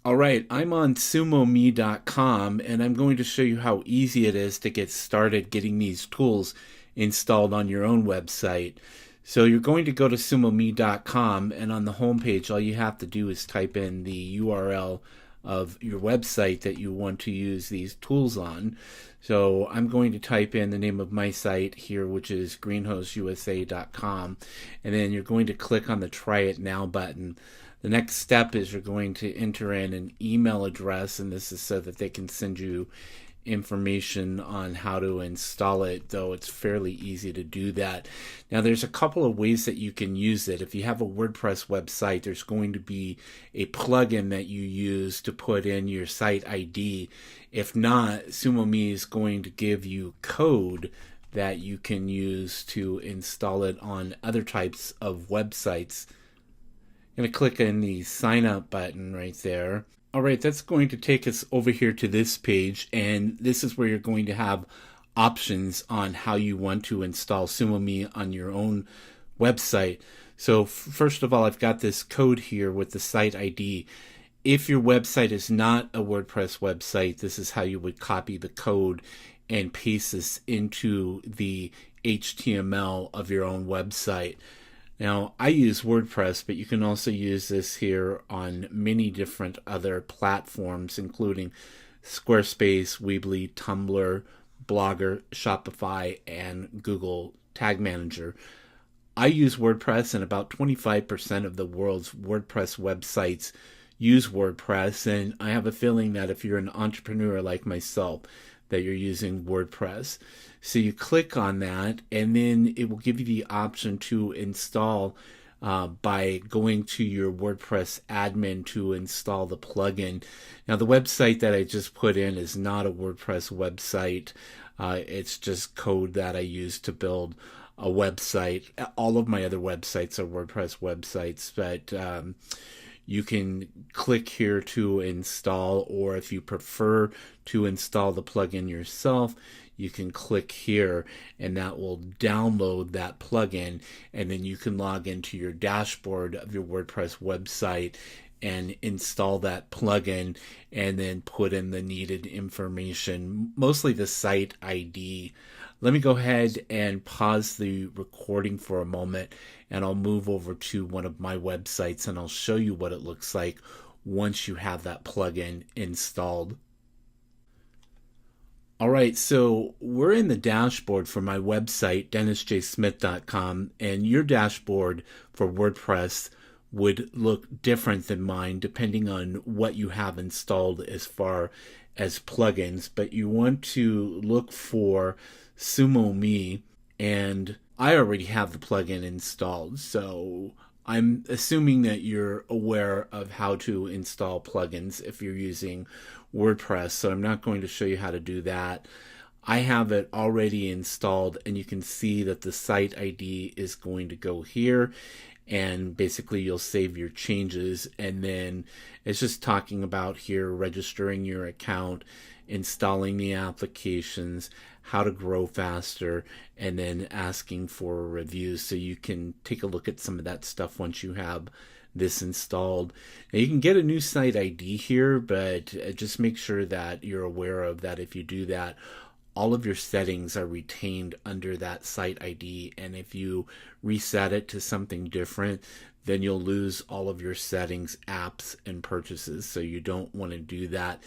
All right, I'm on SumoMe.com and I'm going to show you how easy it is to get started getting these tools installed on your own website. So you're going to go to SumoMe.com, and on the homepage all you have to do is type in the URL of your website that you want to use these tools on. So I'm going to type in the name of my site here, which is greenhoseusa.com, and then you're going to click on the Try It Now button. The next step is you're going to enter in an email address, and this is so that they can send you information on how to install it, though it's fairly easy to do that. Now, there's a couple of ways that you can use it. If you have a WordPress website, there's going to be a plugin that you use to put in your site ID. If not, SumoMe is going to give you code that you can use to install it on other types of websites. I'm going to click on the sign up button right there. All right, that's going to take us over here to this page, and this is where you're going to have options on how you want to install SumoMe on your own website. So first of all, I've got this code here with the site ID. If your website is not a WordPress website, this is how you would copy the code and paste this into the HTML of your own website. Now, I use WordPress, but you can also use this here on many different other platforms, including Squarespace, Weebly, Tumblr, Blogger, Shopify, and Google Tag Manager. I use WordPress, and about 25% of the world's WordPress websites use WordPress, and I have a feeling that if you're an entrepreneur like myself, that you're using WordPress. So you click on that, and then it will give you the option to install by going to your WordPress admin to install the plugin. Now, the website that I just put in is not a WordPress website. It's just code that I use to build a website. All of my other websites are WordPress websites, but you can click here to install, or if you prefer to install the plugin yourself, you can click here and that will download that plugin, and then you can log into your dashboard of your WordPress website and install that plugin and then put in the needed information, mostly the site ID. Let me go ahead and pause the recording for a moment, and I'll move over to one of my websites and I'll show you what it looks like once you have that plugin installed. All right, so we're in the dashboard for my website, dennisjsmith.com, and your dashboard for WordPress would look different than mine depending on what you have installed as far as plugins, but you want to look for SumoMe, and I already have the plugin installed, so I'm assuming that you're aware of how to install plugins if you're using WordPress, so I'm not going to show you how to do that. I have it already installed, and you can see that the site ID is going to go here, and basically you'll save your changes, and then it's just talking about here registering your account, installing the applications, how to grow faster, and then asking for reviews. So you can take a look at some of that stuff once you have this installed. Now, you can get a new site ID here, but just make sure that you're aware of that. If you do that, all of your settings are retained under that site ID, and if you reset it to something different, then you'll lose all of your settings, apps, and purchases. So you don't want to do that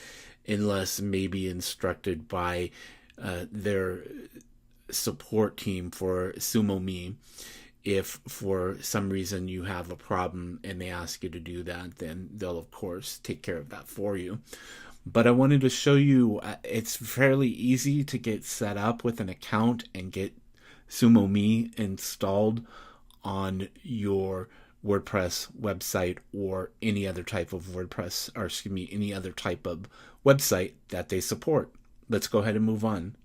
unless maybe instructed by their support team for SumoMe. If for some reason you have a problem and they ask you to do that, then they'll of course take care of that for you. But I wanted to show you it's fairly easy to get set up with an account and get SumoMe installed on your WordPress website or any other type of WordPress, or excuse me, any other type of website that they support. Let's go ahead and move on.